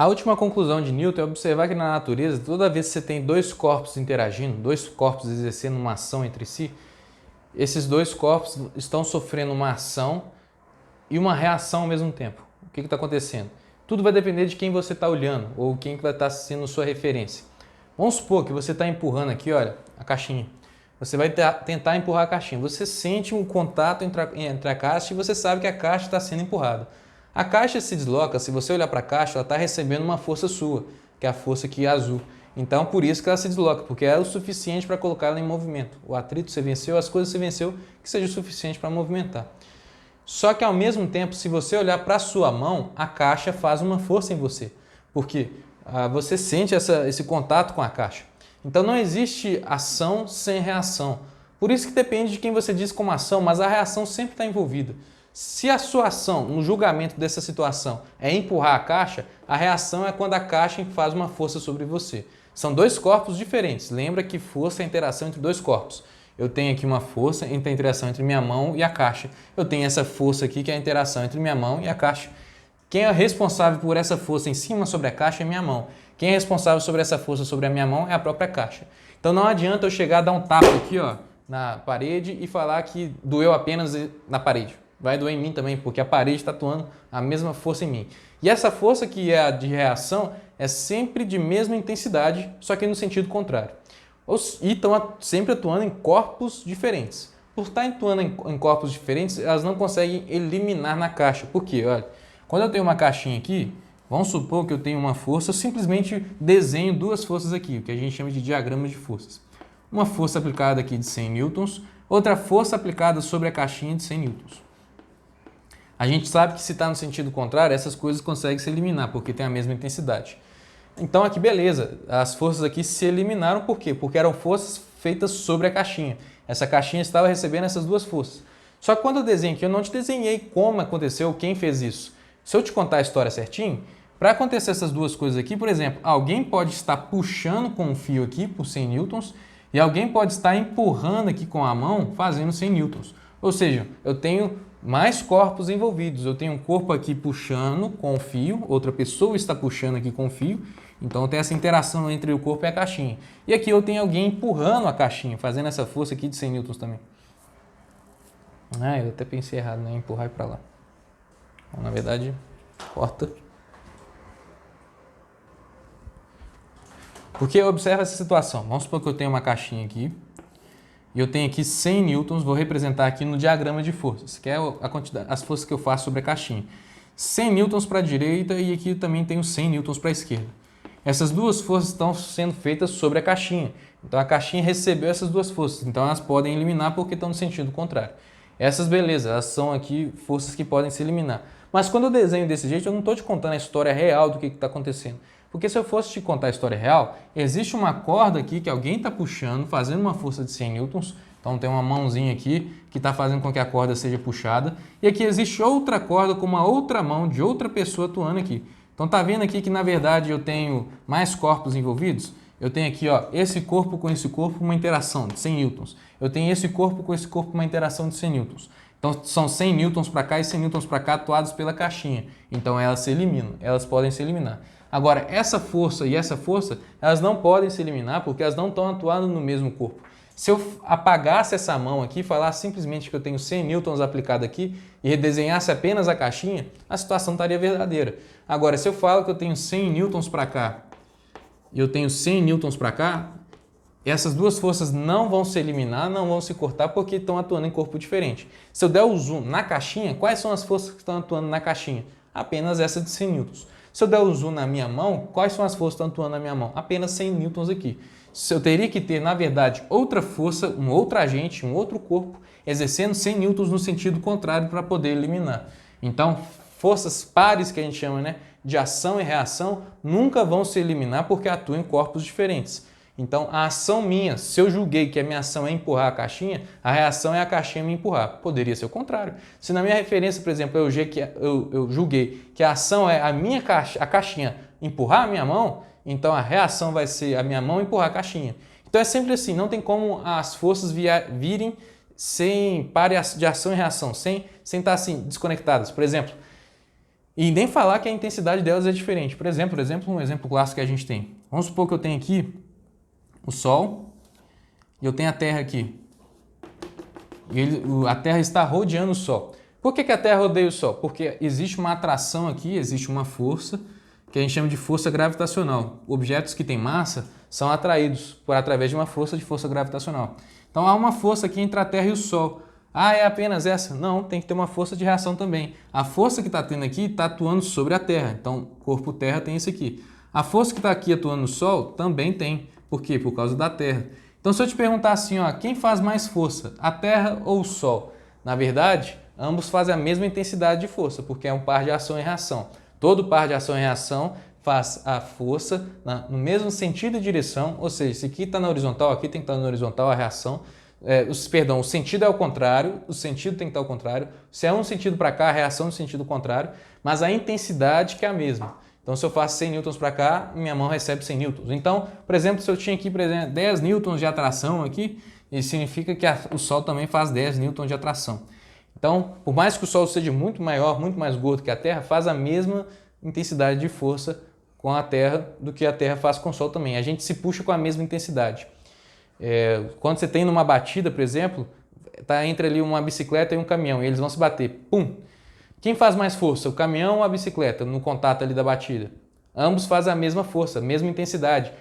A última conclusão de Newton é observar que na natureza, toda vez que você tem dois corpos interagindo, dois corpos exercendo uma ação entre si, esses dois corpos estão sofrendo uma ação e uma reação ao mesmo tempo. O que está acontecendo? Tudo vai depender de quem você está olhando ou quem vai estar sendo sua referência. Vamos supor que você está empurrando aqui, olha, a caixinha. Você vai tentar empurrar a caixinha. Você sente um contato entre a caixa e você sabe que a caixa está sendo empurrada. A caixa se desloca, se você olhar para a caixa, ela está recebendo uma força sua, que é a força aqui azul. Então, por isso que ela se desloca, porque é o suficiente para colocar ela em movimento. O atrito você venceu, as coisas você venceu, que seja o suficiente para movimentar. Só que ao mesmo tempo, se você olhar para a sua mão, a caixa faz uma força em você, porque você sente esse contato com a caixa. Então não existe ação sem reação. Por isso que depende de quem você diz como ação, mas a reação sempre está envolvida. Se a sua ação no julgamento dessa situação é empurrar a caixa, a reação é quando a caixa faz uma força sobre você. São dois corpos diferentes. Lembra que força é a interação entre dois corpos. Eu tenho aqui uma força entre a interação entre minha mão e a caixa. Eu tenho essa força aqui que é a interação entre minha mão e a caixa. Quem é responsável por essa força em cima sobre a caixa é minha mão. Quem é responsável sobre essa força sobre a minha mão é a própria caixa. Então não adianta eu chegar a dar um tapa aqui, ó, na parede e falar que doeu apenas na parede. Vai doer em mim também, porque a parede está atuando a mesma força em mim. E essa força que é a de reação é sempre de mesma intensidade, só que no sentido contrário. E estão sempre atuando em corpos diferentes. Por estar atuando em corpos diferentes, elas não conseguem eliminar na caixa. Por quê? Olha, quando eu tenho uma caixinha aqui, vamos supor que eu tenho uma força, eu simplesmente desenho duas forças aqui, o que a gente chama de diagrama de forças. Uma força aplicada aqui de 100 newtons, outra força aplicada sobre a caixinha de 100 newtons. A gente sabe que se está no sentido contrário, essas coisas conseguem se eliminar, porque tem a mesma intensidade. Então aqui beleza, as forças aqui se eliminaram por quê? Porque eram forças feitas sobre a caixinha. Essa caixinha estava recebendo essas duas forças. Só que quando eu desenho aqui, eu não te desenhei como aconteceu, quem fez isso. Se eu te contar a história certinho, para acontecer essas duas coisas aqui, por exemplo, alguém pode estar puxando com um fio aqui por 100 newtons e alguém pode estar empurrando aqui com a mão fazendo 100 newtons. Ou seja, eu tenho mais corpos envolvidos. Eu tenho um corpo aqui puxando com o fio, outra pessoa está puxando aqui com o fio, então tem essa interação entre o corpo e a caixinha. E aqui eu tenho alguém empurrando a caixinha, fazendo essa força aqui de 100 newtons também. Eu até pensei errado, né? Empurrar para lá. Então, na verdade, corta. Porque observa essa situação. Vamos supor que eu tenho uma caixinha aqui. E eu tenho aqui 100 newtons, vou representar aqui no diagrama de forças, que é a quantidade, as forças que eu faço sobre a caixinha. 100 newtons para a direita e aqui eu também tenho 100 newtons para a esquerda. Essas duas forças estão sendo feitas sobre a caixinha. Então a caixinha recebeu essas duas forças, então elas podem eliminar porque estão no sentido contrário. Essas, beleza, elas são aqui forças que podem se eliminar. Mas quando eu desenho desse jeito, eu não estou te contando a história real do que está acontecendo. Porque se eu fosse te contar a história real, existe uma corda aqui que alguém está puxando, fazendo uma força de 100 newtons. Então tem uma mãozinha aqui que está fazendo com que a corda seja puxada. E aqui existe outra corda com uma outra mão de outra pessoa atuando aqui. Então tá vendo aqui que na verdade eu tenho mais corpos envolvidos? Eu tenho aqui, ó, esse corpo com esse corpo uma interação de 100 newtons. Eu tenho esse corpo com esse corpo uma interação de 100 newtons. Então são 100 newtons para cá e 100 newtons para cá atuados pela caixinha. Então elas se eliminam, elas podem se eliminar. Agora, essa força e essa força, elas não podem se eliminar porque elas não estão atuando no mesmo corpo. Se eu apagasse essa mão aqui, falasse simplesmente que eu tenho 100 newtons aplicado aqui e redesenhasse apenas a caixinha, a situação estaria verdadeira. Agora, se eu falo que eu tenho 100 newtons para cá e eu tenho 100 newtons para cá, essas duas forças não vão se eliminar, não vão se cortar porque estão atuando em corpo diferente. Se eu der o zoom na caixinha, quais são as forças que estão atuando na caixinha? Apenas essa de 100 newtons. Se eu der o zoom na minha mão, quais são as forças que estão atuando na minha mão? Apenas 100 newtons aqui. Se eu teria que ter, na verdade, outra força, um outro agente, um outro corpo, exercendo 100 newtons no sentido contrário para poder eliminar. Então, forças pares que a gente chama, né, de ação e reação, nunca vão se eliminar porque atuam em corpos diferentes. Então, a ação minha, se eu julguei que a minha ação é empurrar a caixinha, a reação é a caixinha me empurrar. Poderia ser o contrário. Se na minha referência, por exemplo, eu julguei que a ação é a caixinha empurrar a minha mão, então a reação vai ser a minha mão empurrar a caixinha. Então é sempre assim, não tem como as forças virem sem pares de ação e reação, sem estar assim desconectadas. Por exemplo, E nem falar que a intensidade delas é diferente. Por exemplo, um exemplo clássico que a gente tem. Vamos supor que eu tenho aqui o Sol e eu tenho a Terra aqui. A Terra está rodeando o Sol. Por que a Terra rodeia o Sol? Porque existe uma atração aqui, existe uma força que a gente chama de força gravitacional. Objetos que têm massa são atraídos através de uma força gravitacional. Então há uma força aqui entre a Terra e o Sol. Ah, é apenas essa? Não, tem que ter uma força de reação também. A força que está tendo aqui está atuando sobre a Terra. Então, corpo Terra tem isso aqui. A força que está aqui atuando no Sol também tem. Por quê? Por causa da Terra. Então, se eu te perguntar assim, ó, quem faz mais força, a Terra ou o Sol? Na verdade, ambos fazem a mesma intensidade de força, porque é um par de ação e reação. Todo par de ação e reação faz a força no mesmo sentido e direção, ou seja, se aqui está na horizontal, aqui tem que estar na horizontal a reação. O sentido é o contrário, o sentido tem que estar ao contrário. Se é um sentido para cá, a reação no sentido contrário, mas a intensidade que é a mesma. Então, se eu faço 100 newtons para cá, minha mão recebe 100 newtons. Então, por exemplo, se eu tinha aqui, por exemplo, 10 newtons de atração aqui, isso significa que o Sol também faz 10 newtons de atração. Então, por mais que o Sol seja muito maior, muito mais gordo que a Terra, faz a mesma intensidade de força com a Terra do que a Terra faz com o Sol também. A gente se puxa com a mesma intensidade. Quando você tem numa batida, por exemplo, está entre ali uma bicicleta e um caminhão, e eles vão se bater. Pum! Quem faz mais força, o caminhão ou a bicicleta, no contato ali da batida? Ambos fazem a mesma força, a mesma intensidade.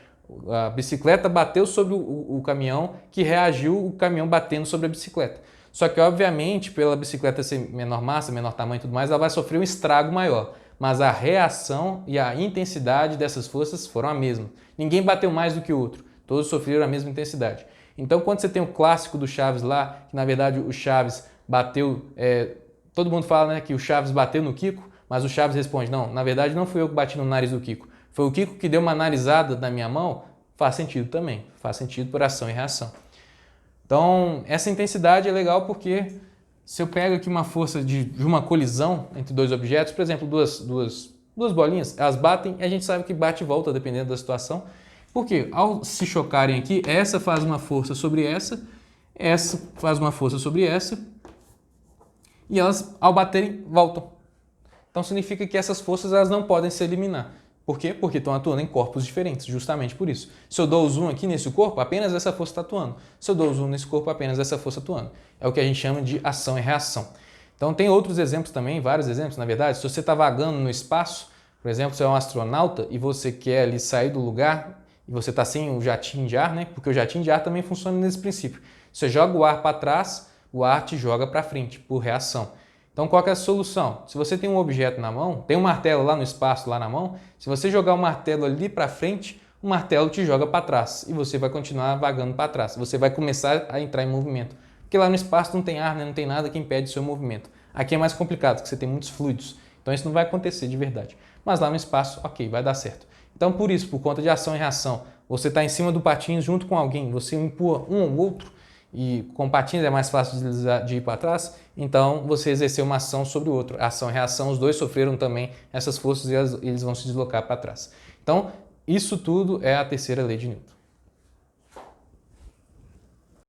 A bicicleta bateu sobre o caminhão, que reagiu o caminhão batendo sobre a bicicleta. Só que, obviamente, pela bicicleta ser menor massa, menor tamanho e tudo mais, ela vai sofrer um estrago maior. Mas a reação e a intensidade dessas forças foram a mesma. Ninguém bateu mais do que o outro. Todos sofreram a mesma intensidade. Então, quando você tem o clássico do Chaves lá, que na verdade o Chaves bateu... todo mundo fala, né, que o Chaves bateu no Kiko, mas o Chaves responde, não, na verdade não fui eu que bati no nariz do Kiko. Foi o Kiko que deu uma narizada na minha mão. Faz sentido também. Faz sentido por ação e reação. Então, essa intensidade é legal porque se eu pego aqui uma força de uma colisão entre dois objetos, por exemplo, duas bolinhas, elas batem e a gente sabe que bate e volta dependendo da situação. Porque ao se chocarem aqui, essa faz uma força sobre essa faz uma força sobre essa, e elas ao baterem voltam. Então significa que essas forças elas não podem se eliminar. Por quê? Porque estão atuando em corpos diferentes, justamente por isso. Se eu dou o zoom aqui nesse corpo, apenas essa força está atuando. Se eu dou o zoom nesse corpo, apenas essa força atuando. É o que a gente chama de ação e reação. Então tem outros exemplos também, vários exemplos, na verdade. Se você está vagando no espaço, por exemplo, você é um astronauta e você quer ali sair do lugar e você está sem o jatinho de ar, né? Porque o jatinho de ar também funciona nesse princípio. Você joga o ar para trás, o ar te joga para frente, por reação. Então, qual que é a solução? Se você tem um objeto na mão, tem um martelo lá no espaço, lá na mão, se você jogar o martelo ali para frente, o martelo te joga para trás e você vai continuar vagando para trás. Você vai começar a entrar em movimento. Porque lá no espaço não tem ar, né? Não tem nada que impede o seu movimento. Aqui é mais complicado, porque você tem muitos fluidos. Então, isso não vai acontecer de verdade. Mas lá no espaço, ok, vai dar certo. Então, por isso, por conta de ação e reação, você está em cima do patins junto com alguém, você empurra um ou outro, e com patins é mais fácil de ir para trás, então você exerceu uma ação sobre o outro. Ação e reação, os dois sofreram também essas forças e eles vão se deslocar para trás. Então, isso tudo é a terceira lei de Newton.